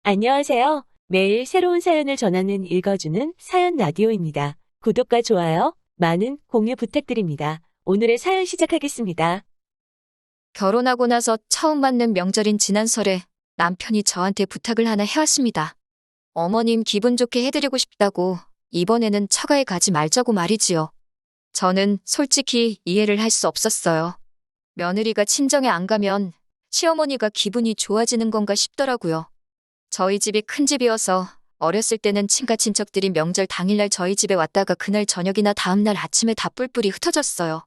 안녕하세요. 매일 새로운 사연을 전하는 읽어주는 사연 라디오입니다. 구독과 좋아요, 많은 공유 부탁드립니다. 오늘의 사연 시작하겠습니다. 결혼하고 나서 처음 맞는 명절인 지난 설에 남편이 저한테 부탁을 하나 해왔습니다. 어머님 기분 좋게 해드리고 싶다고 이번에는 처가에 가지 말자고 말이지요. 저는 솔직히 이해를 할 수 없었어요. 며느리가 친정에 안 가면 시어머니가 기분이 좋아지는 건가 싶더라고요. 저희 집이 큰 집이어서 어렸을 때는 친가 친척들이 명절 당일날 저희 집에 왔다가 그날 저녁이나 다음날 아침에 다 뿔뿔이 흩어졌어요.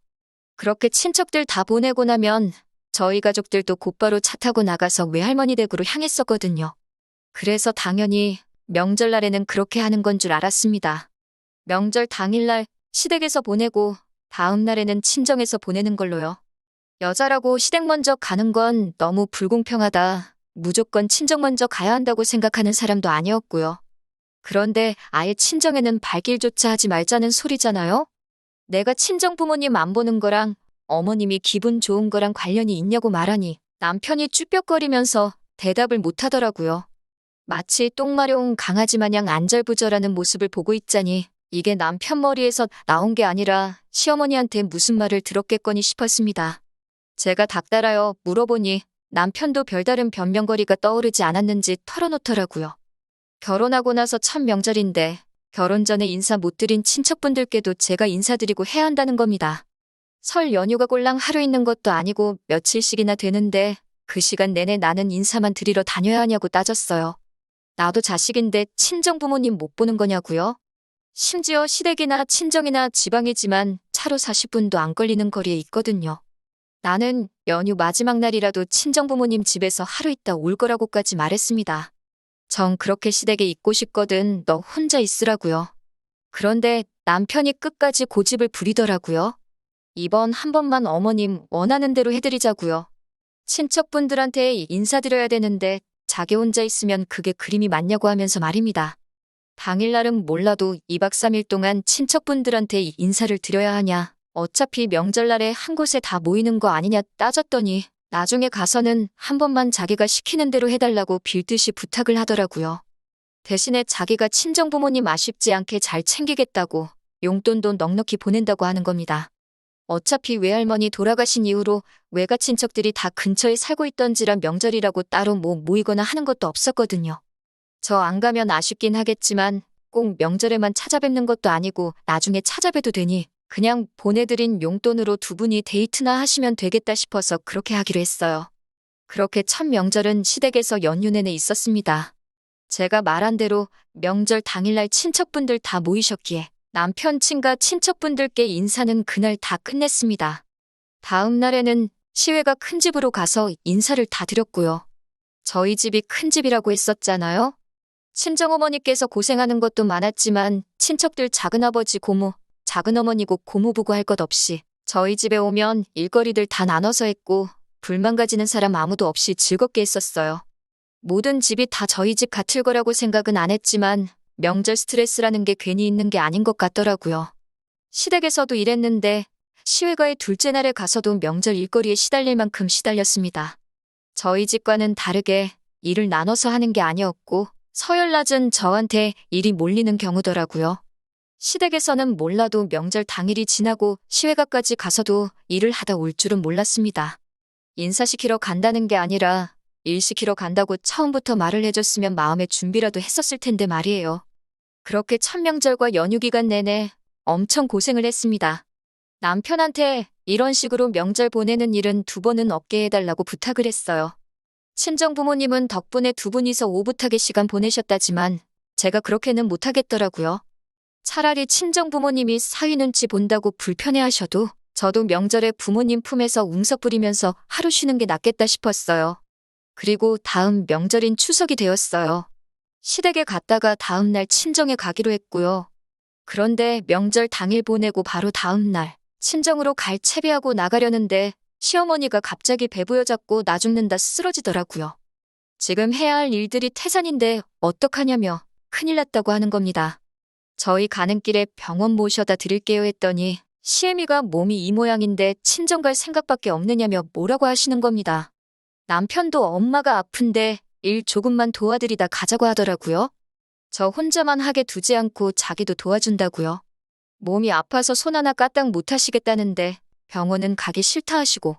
그렇게 친척들 다 보내고 나면 저희 가족들도 곧바로 차 타고 나가서 외할머니 댁으로 향했었거든요. 그래서 당연히 명절날에는 그렇게 하는 건 줄 알았습니다. 명절 당일날 시댁에서 보내고 다음 날에는 친정에서 보내는 걸로요. 여자라고 시댁 먼저 가는 건 너무 불공평하다. 무조건 친정 먼저 가야 한다고 생각하는 사람도 아니었고요. 그런데 아예 친정에는 발길조차 하지 말자는 소리잖아요? 내가 친정 부모님 안 보는 거랑 어머님이 기분 좋은 거랑 관련이 있냐고 말하니 남편이 쭈뼛거리면서 대답을 못 하더라고요. 마치 똥마려운 강아지 마냥 안절부절하는 모습을 보고 있자니 이게 남편 머리에서 나온 게 아니라 시어머니한테 무슨 말을 들었겠거니 싶었습니다. 제가 닥달하여 물어보니 남편도 별다른 변명거리가 떠오르지 않았는지 털어놓더라고요. 결혼하고 나서 첫 명절인데 결혼 전에 인사 못 드린 친척분들께도 제가 인사드리고 해야 한다는 겁니다. 설 연휴가 꼴랑 하루 있는 것도 아니고 며칠씩이나 되는데 그 시간 내내 나는 인사만 드리러 다녀야 하냐고 따졌어요. 나도 자식인데 친정 부모님 못 보는 거냐고요? 심지어 시댁이나 친정이나 지방이지만 차로 40분도 안 걸리는 거리에 있거든요. 나는 연휴 마지막 날이라도 친정 부모님 집에서 하루 있다 올 거라고까지 말했습니다. 정 그렇게 시댁에 있고 싶거든 너 혼자 있으라고요. 그런데 남편이 끝까지 고집을 부리더라고요. 이번 한 번만 어머님 원하는 대로 해드리자고요. 친척분들한테 인사드려야 되는데 자기 혼자 있으면 그게 그림이 맞냐고 하면서 말입니다. 당일날은 몰라도 2박 3일 동안 친척분들한테 인사를 드려야 하냐. 어차피 명절날에 한 곳에 다 모이는 거 아니냐 따졌더니 나중에 가서는 한 번만 자기가 시키는 대로 해달라고 빌듯이 부탁을 하더라고요. 대신에 자기가 친정부모님 아쉽지 않게 잘 챙기겠다고 용돈도 넉넉히 보낸다고 하는 겁니다. 어차피 외할머니 돌아가신 이후로 외가 친척들이 다 근처에 살고 있던지라 명절이라고 따로 모이거나 하는 것도 없었거든요. 저 안 가면 아쉽긴 하겠지만 꼭 명절에만 찾아뵙는 것도 아니고 나중에 찾아뵈도 되니 그냥 보내드린 용돈으로 두 분이 데이트나 하시면 되겠다 싶어서 그렇게 하기로 했어요. 그렇게 첫 명절은 시댁에서 연휴 내내 있었습니다. 제가 말한 대로 명절 당일날 친척분들 다 모이셨기에 남편 친가 친척분들께 인사는 그날 다 끝냈습니다. 다음 날에는 시외가 큰 집으로 가서 인사를 다 드렸고요. 저희 집이 큰 집이라고 했었잖아요. 친정어머니께서 고생하는 것도 많았지만 친척들 작은아버지 고모, 작은어머니고 고모부고 할 것 없이 저희 집에 오면 일거리들 다 나눠서 했고 불만 가지는 사람 아무도 없이 즐겁게 했었어요. 모든 집이 다 저희 집 같을 거라고 생각은 안 했지만 명절 스트레스라는 게 괜히 있는 게 아닌 것 같더라고요. 시댁에서도 이랬는데 시외가의 둘째 날에 가서도 명절 일거리에 시달릴 만큼 시달렸습니다. 저희 집과는 다르게 일을 나눠서 하는 게 아니었고 서열 낮은 저한테 일이 몰리는 경우더라고요. 시댁에서는 몰라도 명절 당일이 지나고 시외가까지 가서도 일을 하다 올 줄은 몰랐습니다. 인사시키러 간다는 게 아니라 일 시키러 간다고 처음부터 말을 해줬으면 마음의 준비라도 했었을 텐데 말이에요. 그렇게 첫 명절과 연휴 기간 내내 엄청 고생을 했습니다. 남편한테 이런 식으로 명절 보내는 일은 두 번은 없게 해달라고 부탁을 했어요. 친정 부모님은 덕분에 두 분이서 오붓하게 시간 보내셨다지만 제가 그렇게는 못하겠더라고요. 차라리 친정 부모님이 사위 눈치 본다고 불편해하셔도 저도 명절에 부모님 품에서 웅석 부리면서 하루 쉬는 게 낫겠다 싶었어요. 그리고 다음 명절인 추석이 되었어요. 시댁에 갔다가 다음 날 친정에 가기로 했고요. 그런데 명절 당일 보내고 바로 다음 날 친정으로 갈 채비하고 나가려는데 시어머니가 갑자기 배부여잡고 나 죽는다 쓰러지더라고요. 지금 해야 할 일들이 태산인데 어떡하냐며 큰일 났다고 하는 겁니다. 저희 가는 길에 병원 모셔다 드릴게요 했더니 시애미가 몸이 이 모양인데 친정 갈 생각밖에 없느냐며 뭐라고 하시는 겁니다. 남편도 엄마가 아픈데 일 조금만 도와드리다 가자고 하더라고요. 저 혼자만 하게 두지 않고 자기도 도와준다고요. 몸이 아파서 손 하나 까딱 못 하시겠다는데 병원은 가기 싫다 하시고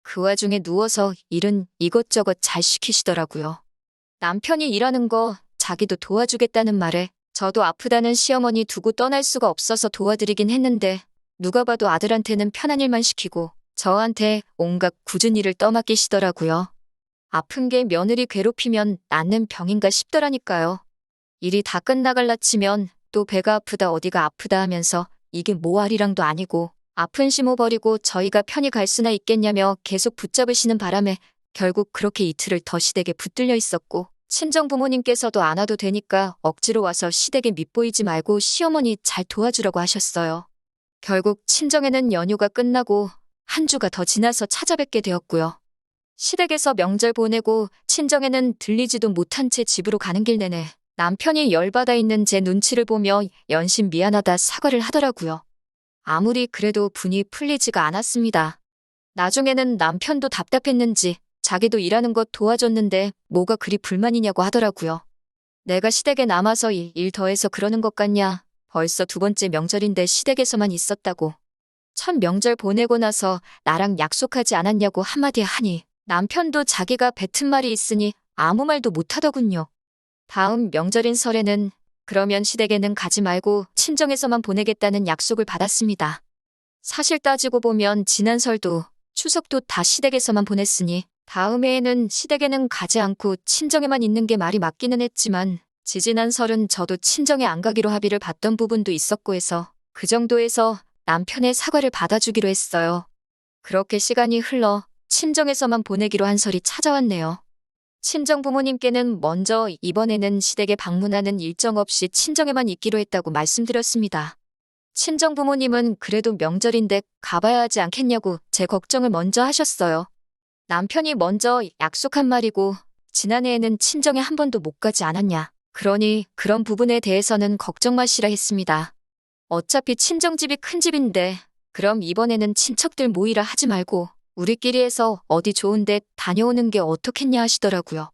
그 와중에 누워서 일은 이것저것 잘 시키시더라고요. 남편이 일하는 거 자기도 도와주겠다는 말에 저도 아프다는 시어머니 두고 떠날 수가 없어서 도와드리긴 했는데 누가 봐도 아들한테는 편한 일만 시키고 저한테 온갖 굳은 일을 떠맡기시더라고요. 아픈 게 며느리 괴롭히면 낫는 병인가 싶더라니까요. 일이 다 끝나갈라 치면 또 배가 아프다 어디가 아프다 하면서 이게 모할이랑도 아니고 아픈 심호 버리고 저희가 편히 갈 수나 있겠냐며 계속 붙잡으시는 바람에 결국 그렇게 이틀을 더 시댁에 붙들려 있었고 친정 부모님께서도 안 와도 되니까 억지로 와서 시댁에 밉보이지 말고 시어머니 잘 도와주라고 하셨어요. 결국 친정에는 연휴가 끝나고 한 주가 더 지나서 찾아뵙게 되었고요. 시댁에서 명절 보내고 친정에는 들리지도 못한 채 집으로 가는 길 내내 남편이 열받아 있는 제 눈치를 보며 연신 미안하다 사과를 하더라고요. 아무리 그래도 분이 풀리지가 않았습니다. 나중에는 남편도 답답했는지 자기도 일하는 것 도와줬는데 뭐가 그리 불만이냐고 하더라고요. 내가 시댁에 남아서 일 더해서 그러는 것 같냐. 벌써 두 번째 명절인데 시댁에서만 있었다고. 첫 명절 보내고 나서 나랑 약속하지 않았냐고 한마디 하니 남편도 자기가 뱉은 말이 있으니 아무 말도 못하더군요. 다음 명절인 설에는 그러면 시댁에는 가지 말고 친정에서만 보내겠다는 약속을 받았습니다. 사실 따지고 보면 지난 설도 추석도 다 시댁에서만 보냈으니 다음 해에는 시댁에는 가지 않고 친정에만 있는 게 말이 맞기는 했지만 지지난 설은 저도 친정에 안 가기로 합의를 봤던 부분도 있었고 해서 그 정도에서 남편의 사과를 받아주기로 했어요. 그렇게 시간이 흘러 친정에서만 보내기로 한 설이 찾아왔네요. 친정 부모님께는 먼저 이번에는 시댁에 방문하는 일정 없이 친정에만 있기로 했다고 말씀드렸습니다. 친정 부모님은 그래도 명절인데 가봐야 하지 않겠냐고 제 걱정을 먼저 하셨어요. 남편이 먼저 약속한 말이고 지난해에는 친정에 한 번도 못 가지 않았냐. 그러니 그런 부분에 대해서는 걱정 마시라 했습니다. 어차피 친정집이 큰 집인데 그럼 이번에는 친척들 모이라 하지 말고 우리끼리 해서 어디 좋은데 다녀오는 게 어떻겠냐 하시더라고요.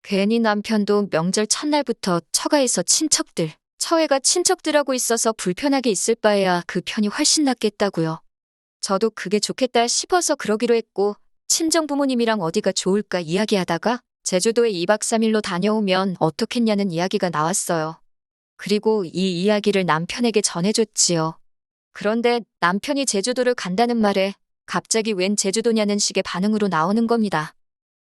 괜히 남편도 명절 첫날부터 처가에서 친척들, 처해가 친척들하고 있어서 불편하게 있을 바에야 그 편이 훨씬 낫겠다고요. 저도 그게 좋겠다 싶어서 그러기로 했고 친정 부모님이랑 어디가 좋을까 이야기하다가 제주도에 2박 3일로 다녀오면 어떻겠냐는 이야기가 나왔어요. 그리고 이 이야기를 남편에게 전해줬지요. 그런데 남편이 제주도를 간다는 말에 갑자기 웬 제주도냐는 식의 반응으로 나오는 겁니다.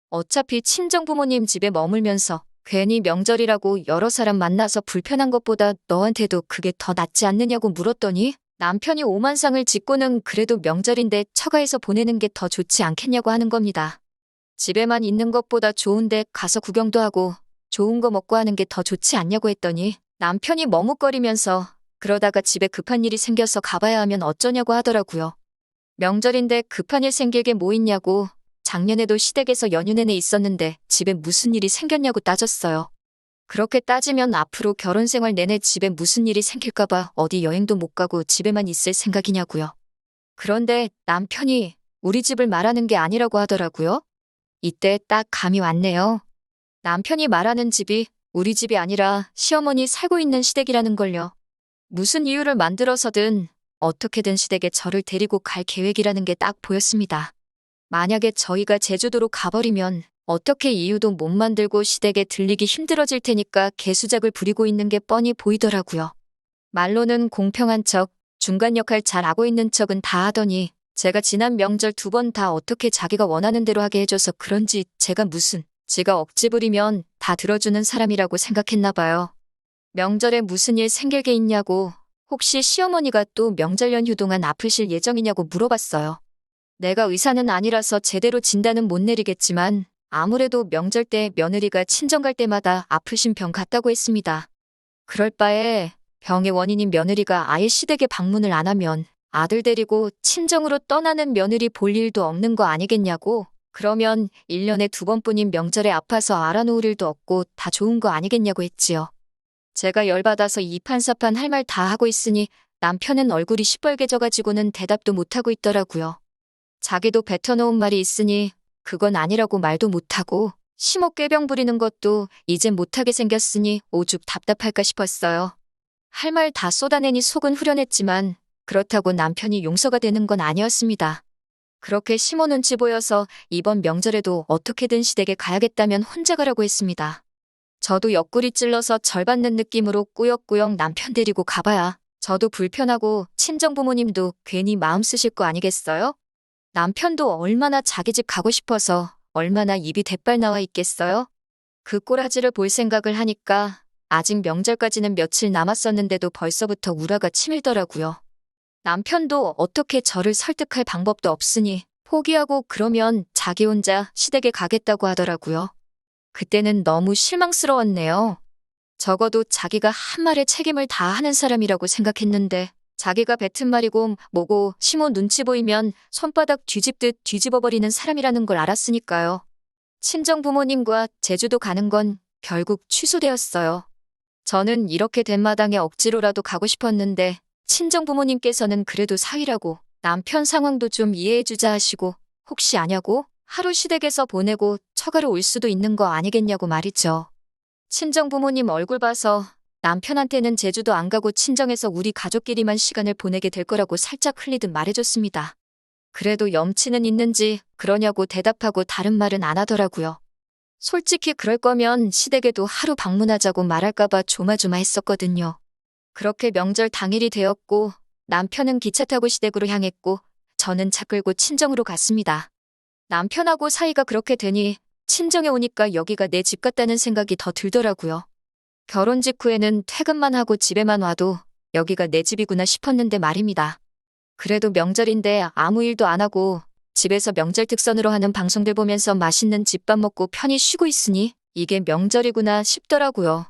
어차피 친정 부모님 집에 머물면서 괜히 명절이라고 여러 사람 만나서 불편한 것보다 너한테도 그게 더 낫지 않느냐고 물었더니 남편이 오만상을 짓고는 그래도 명절인데 처가에서 보내는 게 더 좋지 않겠냐고 하는 겁니다. 집에만 있는 것보다 좋은데 가서 구경도 하고 좋은 거 먹고 하는 게 더 좋지 않냐고 했더니 남편이 머뭇거리면서 그러다가 집에 급한 일이 생겨서 가봐야 하면 어쩌냐고 하더라고요. 명절인데 급한 일 생길 게 뭐 있냐고 작년에도 시댁에서 연휴 내내 있었는데 집에 무슨 일이 생겼냐고 따졌어요. 그렇게 따지면 앞으로 결혼 생활 내내 집에 무슨 일이 생길까봐 어디 여행도 못 가고 집에만 있을 생각이냐고요. 그런데 남편이 우리 집을 말하는 게 아니라고 하더라고요. 이때 딱 감이 왔네요. 남편이 말하는 집이 우리 집이 아니라 시어머니 살고 있는 시댁이라는 걸요. 무슨 이유를 만들어서든 어떻게든 시댁에 저를 데리고 갈 계획이라는 게 딱 보였습니다. 만약에 저희가 제주도로 가버리면 어떻게 이유도 못 만들고 시댁에 들리기 힘들어질 테니까 개수작을 부리고 있는 게 뻔히 보이더라고요. 말로는 공평한 척, 중간 역할 잘 하고 있는 척은 다 하더니 제가 지난 명절 2번 다 어떻게 자기가 원하는 대로 하게 해줘서 그런지 제가 무슨 지가 억지 부리면 다 들어주는 사람이라고 생각했나 봐요. 명절에 무슨 일 생길 게 있냐고 혹시 시어머니가 또 명절 연휴 동안 아프실 예정이냐고 물어봤어요. 내가 의사는 아니라서 제대로 진단은 못 내리겠지만 아무래도 명절 때 며느리가 친정 갈 때마다 아프신 병 같다고 했습니다. 그럴 바에 병의 원인인 며느리가 아예 시댁에 방문을 안 하면 아들 데리고 친정으로 떠나는 며느리 볼 일도 없는 거 아니겠냐고. 그러면 1년에 2번뿐인 명절에 아파서 알아놓을 일도 없고 다 좋은 거 아니겠냐고 했지요. 제가 열받아서 이판사판 할 말 다 하고 있으니 남편은 얼굴이 시뻘개져가지고는 대답도 못하고 있더라고요. 자기도 뱉어놓은 말이 있으니 그건 아니라고 말도 못하고 시모 꾀병 부리는 것도 이젠 못하게 생겼으니 오죽 답답할까 싶었어요. 할 말 다 쏟아내니 속은 후련했지만 그렇다고 남편이 용서가 되는 건 아니었습니다. 그렇게 시모 눈치 보여서 이번 명절에도 어떻게든 시댁에 가야겠다면 혼자 가라고 했습니다. 저도 옆구리 찔러서 절 받는 느낌으로 꾸역꾸역 남편 데리고 가봐야 저도 불편하고 친정 부모님도 괜히 마음 쓰실 거 아니겠어요? 남편도 얼마나 자기 집 가고 싶어서 얼마나 입이 대빨 나와 있겠어요? 그 꼬라지를 볼 생각을 하니까 아직 명절까지는 며칠 남았었는데도 벌써부터 우라가 치밀더라고요. 남편도 어떻게 저를 설득할 방법도 없으니 포기하고 그러면 자기 혼자 시댁에 가겠다고 하더라고요. 그때는 너무 실망스러웠네요. 적어도 자기가 한 말에 책임을 다 하는 사람이라고 생각했는데 자기가 뱉은 말이고 뭐고 시모 눈치 보이면 손바닥 뒤집듯 뒤집어버리는 사람이라는 걸 알았으니까요. 친정 부모님과 제주도 가는 건 결국 취소되었어요. 저는 이렇게 된 마당에 억지로라도 가고 싶었는데 친정 부모님께서는 그래도 사위라고 남편 상황도 좀 이해해주자 하시고 혹시 아냐고 하루 시댁에서 보내고 처가로 올 수도 있는 거 아니겠냐고 말이죠. 친정 부모님 얼굴 봐서 남편한테는 제주도 안 가고 친정에서 우리 가족끼리만 시간을 보내게 될 거라고 살짝 흘리듯 말해줬습니다. 그래도 염치는 있는지 그러냐고 대답하고 다른 말은 안 하더라고요. 솔직히 그럴 거면 시댁에도 하루 방문하자고 말할까봐 조마조마했었거든요. 그렇게 명절 당일이 되었고 남편은 기차 타고 시댁으로 향했고 저는 차 끌고 친정으로 갔습니다. 남편하고 사이가 그렇게 되니 친정에 오니까 여기가 내 집 같다는 생각이 더 들더라고요. 결혼 직후에는 퇴근만 하고 집에만 와도 여기가 내 집이구나 싶었는데 말입니다. 그래도 명절인데 아무 일도 안 하고 집에서 명절 특선으로 하는 방송들 보면서 맛있는 집밥 먹고 편히 쉬고 있으니 이게 명절이구나 싶더라고요.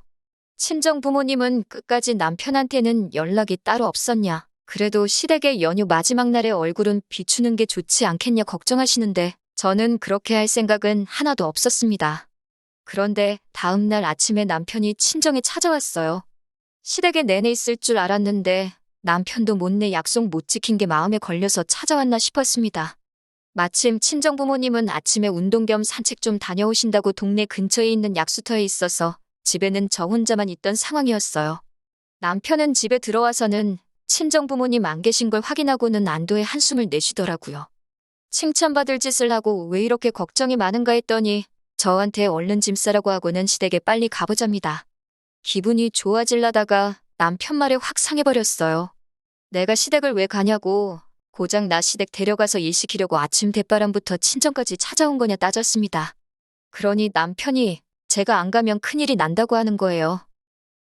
친정 부모님은 끝까지 남편한테는 연락이 따로 없었냐. 그래도 시댁의 연휴 마지막 날에 얼굴은 비추는 게 좋지 않겠냐 걱정하시는데 저는 그렇게 할 생각은 하나도 없었습니다. 그런데 다음 날 아침에 남편이 친정에 찾아왔어요. 시댁에 내내 있을 줄 알았는데 남편도 못내 약속 못 지킨 게 마음에 걸려서 찾아왔나 싶었습니다. 마침 친정 부모님은 아침에 운동 겸 산책 좀 다녀오신다고 동네 근처에 있는 약수터에 있어서 집에는 저 혼자만 있던 상황이었어요. 남편은 집에 들어와서는 친정 부모님 안 계신 걸 확인하고는 안도의 한숨을 내쉬더라고요. 칭찬받을 짓을 하고 왜 이렇게 걱정이 많은가 했더니 저한테 얼른 짐 싸라고 하고는 시댁에 빨리 가보잡니다. 기분이 좋아질라다가 남편 말에 확 상해버렸어요. 내가 시댁을 왜 가냐고 고작 나 시댁 데려가서 일 시키려고 아침 대바람부터 친정까지 찾아온 거냐 따졌습니다. 그러니 남편이 제가 안 가면 큰일이 난다고 하는 거예요.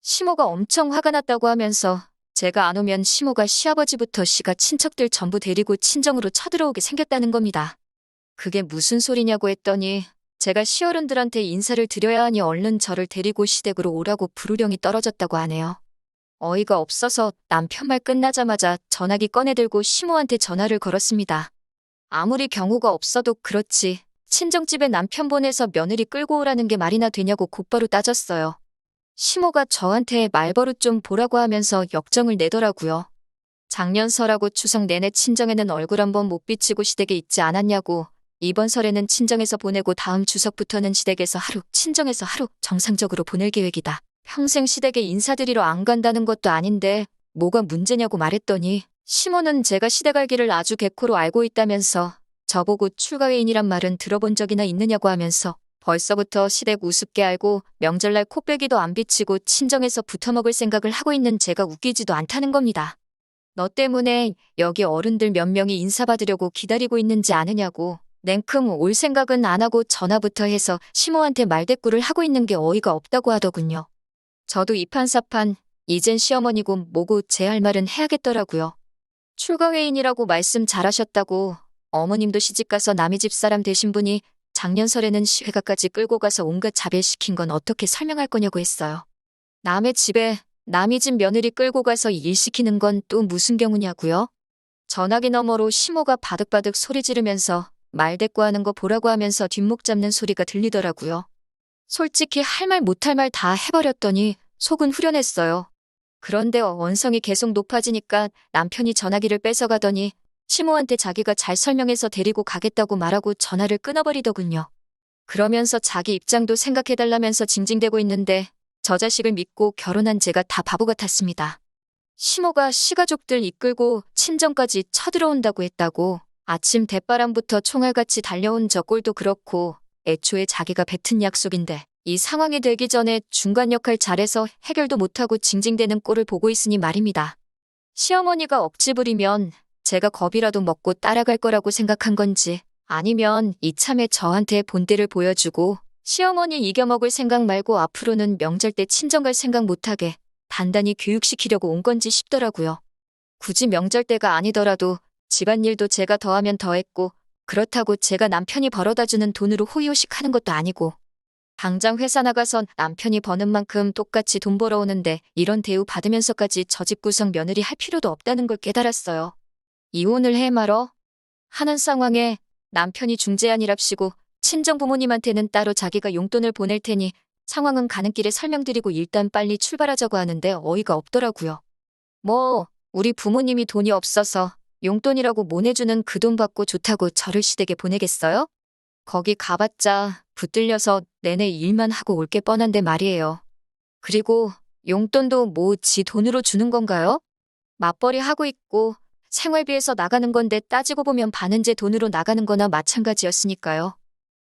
시모가 엄청 화가 났다고 하면서 제가 안 오면 시모가 시아버지부터 시가 친척들 전부 데리고 친정으로 쳐들어오게 생겼다는 겁니다. 그게 무슨 소리냐고 했더니 제가 시어른들한테 인사를 드려야 하니 얼른 저를 데리고 시댁으로 오라고 부르령이 떨어졌다고 하네요. 어이가 없어서 남편 말 끝나자마자 전화기 꺼내들고 시모한테 전화를 걸었습니다. 아무리 경우가 없어도 그렇지 친정집에 남편 보내서 며느리 끌고 오라는 게 말이나 되냐고 곧바로 따졌어요. 시모가 저한테 말버릇 좀 보라고 하면서 역정을 내더라고요. 작년 설하고 추석 내내 친정에는 얼굴 한번 못 비치고 시댁에 있지 않았냐고 이번 설에는 친정에서 보내고 다음 추석부터는 시댁에서 하루, 친정에서 하루 정상적으로 보낼 계획이다. 평생 시댁에 인사드리러 안 간다는 것도 아닌데 뭐가 문제냐고 말했더니 시모는 제가 시댁 알기를 아주 개코로 알고 있다면서 저보고 출가회인이란 말은 들어본 적이나 있느냐고 하면서 벌써부터 시댁 우습게 알고 명절날 코빼기도 안 비치고 친정에서 붙어먹을 생각을 하고 있는 제가 웃기지도 않다는 겁니다. 너 때문에 여기 어른들 몇 명이 인사받으려고 기다리고 있는지 아느냐고 냉큼 올 생각은 안 하고 전화부터 해서 시모한테 말대꾸를 하고 있는 게 어이가 없다고 하더군요. 저도 이판사판 이젠 시어머니고 뭐고 제 할 말은 해야겠더라고요. 출가회인이라고 말씀 잘하셨다고 어머님도 시집가서 남의 집 사람 되신 분이 작년 설에는 시회가까지 끌고 가서 온갖 자별시킨 건 어떻게 설명할 거냐고 했어요. 남의 집에 남의 집 며느리 끌고 가서 일 시키는 건 또 무슨 경우냐고요? 전화기 너머로 시모가 바득바득 소리 지르면서 말대꾸하는 거 보라고 하면서 뒷목 잡는 소리가 들리더라고요. 솔직히 할 말 못할 말 다 해버렸더니 속은 후련했어요. 그런데 원성이 계속 높아지니까 남편이 전화기를 뺏어가더니 시모한테 자기가 잘 설명해서 데리고 가겠다고 말하고 전화를 끊어버리더군요. 그러면서 자기 입장도 생각해달라면서 징징대고 있는데 저 자식을 믿고 결혼한 제가 다 바보 같았습니다. 시모가 시가족들 이끌고 친정까지 쳐들어온다고 했다고 아침 대바람부터 총알같이 달려온 저 꼴도 그렇고 애초에 자기가 뱉은 약속인데 이 상황이 되기 전에 중간 역할 잘해서 해결도 못하고 징징대는 꼴을 보고 있으니 말입니다. 시어머니가 억지 부리면 제가 겁이라도 먹고 따라갈 거라고 생각한 건지 아니면 이참에 저한테 본때를 보여주고 시어머니 이겨먹을 생각 말고 앞으로는 명절 때 친정 갈 생각 못하게 단단히 교육시키려고 온 건지 싶더라고요. 굳이 명절 때가 아니더라도 집안일도 제가 더하면 더했고 그렇다고 제가 남편이 벌어다주는 돈으로 호의호식 하는 것도 아니고 당장 회사 나가선 남편이 버는 만큼 똑같이 돈 벌어오는데 이런 대우 받으면서까지 저 집 구성 며느리 할 필요도 없다는 걸 깨달았어요. 이혼을 해 말어 하는 상황에 남편이 중재안이랍시고 친정 부모님한테는 따로 자기가 용돈을 보낼 테니 상황은 가는 길에 설명드리고 일단 빨리 출발하자고 하는데 어이가 없더라고요. 뭐 우리 부모님이 돈이 없어서 용돈이라고 못 내주는 그 돈 받고 좋다고 저를 시댁에 보내겠어요? 거기 가봤자 붙들려서 내내 일만 하고 올 게 뻔한데 말이에요. 그리고 용돈도 뭐 지 돈으로 주는 건가요? 맞벌이 하고 있고 생활비에서 나가는 건데 따지고 보면 반은 제 돈으로 나가는 거나 마찬가지였으니까요.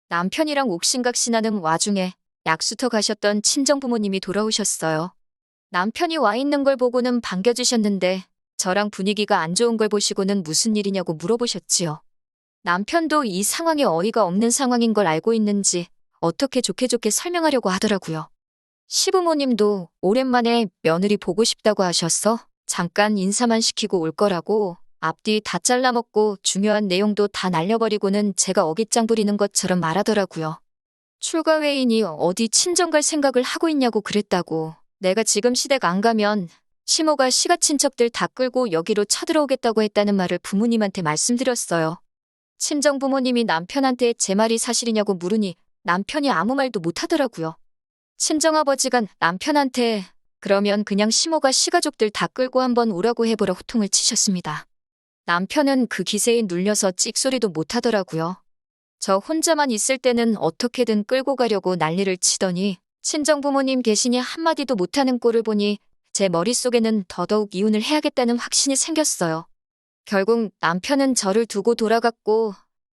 남편이랑 옥신각신하는 와중에 약수터 가셨던 친정 부모님이 돌아오셨어요. 남편이 와 있는 걸 보고는 반겨주셨는데 저랑 분위기가 안 좋은 걸 보시고는 무슨 일이냐고 물어보셨지요. 남편도 이 상황에 어이가 없는 상황인 걸 알고 있는지 어떻게 좋게 좋게 설명하려고 하더라고요. 시부모님도 오랜만에 며느리 보고 싶다고 하셔서 잠깐 인사만 시키고 올 거라고 앞뒤 다 잘라먹고 중요한 내용도 다 날려버리고는 제가 어깃장 부리는 것처럼 말하더라고요. 출가 외인이 어디 친정 갈 생각을 하고 있냐고 그랬다고. 내가 지금 시댁 안 가면 시모가 시가 친척들 다 끌고 여기로 쳐들어오겠다고 했다는 말을 부모님한테 말씀드렸어요. 친정 부모님이 남편한테 제 말이 사실이냐고 물으니 남편이 아무 말도 못하더라고요. 친정아버지가 남편한테 그러면 그냥 시모가 시가족들 다 끌고 한번 오라고 해보라 호통을 치셨습니다. 남편은 그 기세에 눌려서 찍소리도 못하더라고요. 저 혼자만 있을 때는 어떻게든 끌고 가려고 난리를 치더니 친정 부모님 계시니 한마디도 못하는 꼴을 보니 제 머릿속에는 더더욱 이혼을 해야겠다는 확신이 생겼어요. 결국 남편은 저를 두고 돌아갔고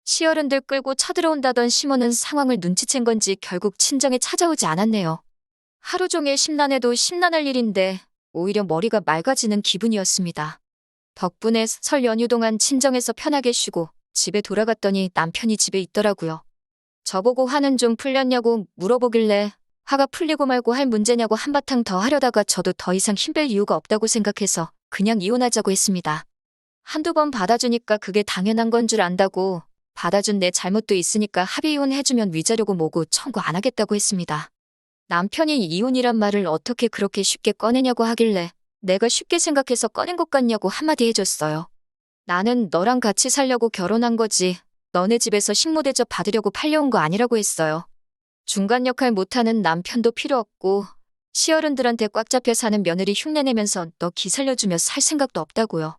시어른들 끌고 쳐들어온다던 시모는 상황을 눈치챈 건지 결국 친정에 찾아오지 않았네요. 하루 종일 심란해도 심란할 일인데 오히려 머리가 맑아지는 기분이었습니다. 덕분에 설 연휴 동안 친정에서 편하게 쉬고 집에 돌아갔더니 남편이 집에 있더라고요. 저보고 화는 좀 풀렸냐고 물어보길래 화가 풀리고 말고 할 문제냐고 한바탕 더 하려다가 저도 더 이상 힘뺄 이유가 없다고 생각해서 그냥 이혼하자고 했습니다. 한두 번 받아주니까 그게 당연한 건 줄 안다고 받아준 내 잘못도 있으니까 합의 이혼해주면 위자료고 뭐고 청구 안 하겠다고 했습니다. 남편이 이혼이란 말을 어떻게 그렇게 쉽게 꺼내냐고 하길래 내가 쉽게 생각해서 꺼낸 것 같냐고 한마디 해줬어요. 나는 너랑 같이 살려고 결혼한 거지 너네 집에서 식모대접 받으려고 팔려온 거 아니라고 했어요. 중간 역할 못하는 남편도 필요 없고 시어른들한테 꽉 잡혀 사는 며느리 흉내내면서 너 기 살려주며 살 생각도 없다고요.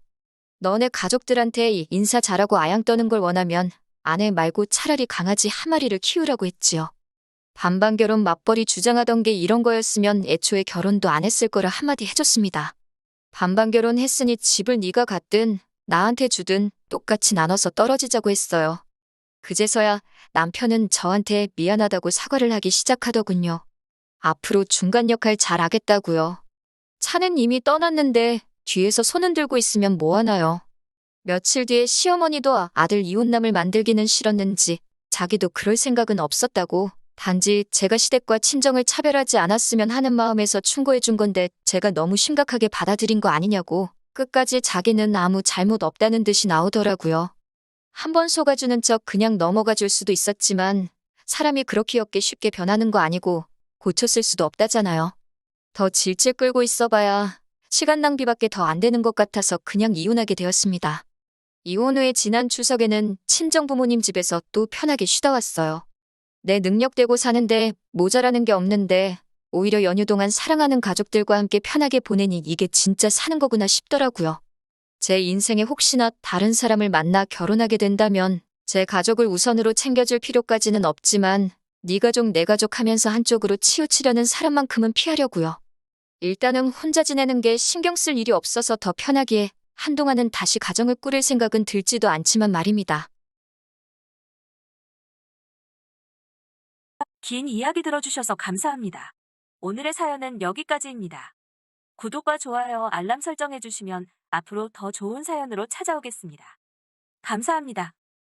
너네 가족들한테 인사 잘하고 아양 떠는 걸 원하면 아내 말고 차라리 강아지 한 마리를 키우라고 했지요. 반반 결혼 맞벌이 주장하던 게 이런 거였으면 애초에 결혼도 안 했을 거라 한마디 해줬습니다. 반반 결혼했으니 집을 네가 갖든 나한테 주든 똑같이 나눠서 떨어지자고 했어요. 그제서야 남편은 저한테 미안하다고 사과를 하기 시작하더군요. 앞으로 중간 역할 잘 하겠다고요. 차는 이미 떠났는데 뒤에서 손은 들고 있으면 뭐하나요. 며칠 뒤에 시어머니도 아들 이혼남을 만들기는 싫었는지 자기도 그럴 생각은 없었다고 단지 제가 시댁과 친정을 차별하지 않았으면 하는 마음에서 충고해 준 건데 제가 너무 심각하게 받아들인 거 아니냐고 끝까지 자기는 아무 잘못 없다는 듯이 나오더라고요. 한번 속아주는 척 그냥 넘어가 줄 수도 있었지만 사람이 그렇게 쉽게 변하는 거 아니고 고쳤을 수도 없다잖아요. 더 질질 끌고 있어봐야 시간 낭비밖에 더 안 되는 것 같아서 그냥 이혼하게 되었습니다. 이혼 후에 지난 추석에는 친정 부모님 집에서 또 편하게 쉬다 왔어요. 내 능력대고 사는데 모자라는 게 없는데 오히려 연휴 동안 사랑하는 가족들과 함께 편하게 보내니 이게 진짜 사는 거구나 싶더라고요. 제 인생에 혹시나 다른 사람을 만나 결혼하게 된다면 제 가족을 우선으로 챙겨줄 필요까지는 없지만 네 가족 내 가족 하면서 한쪽으로 치우치려는 사람만큼은 피하려고요. 일단은 혼자 지내는 게 신경 쓸 일이 없어서 더 편하기에 한동안은 다시 가정을 꾸릴 생각은 들지도 않지만 말입니다. 긴 이야기 들어주셔서 감사합니다. 오늘의 사연은 여기까지입니다. 구독과 좋아요, 알람 설정해주시면 앞으로 더 좋은 사연으로 찾아오겠습니다. 감사합니다.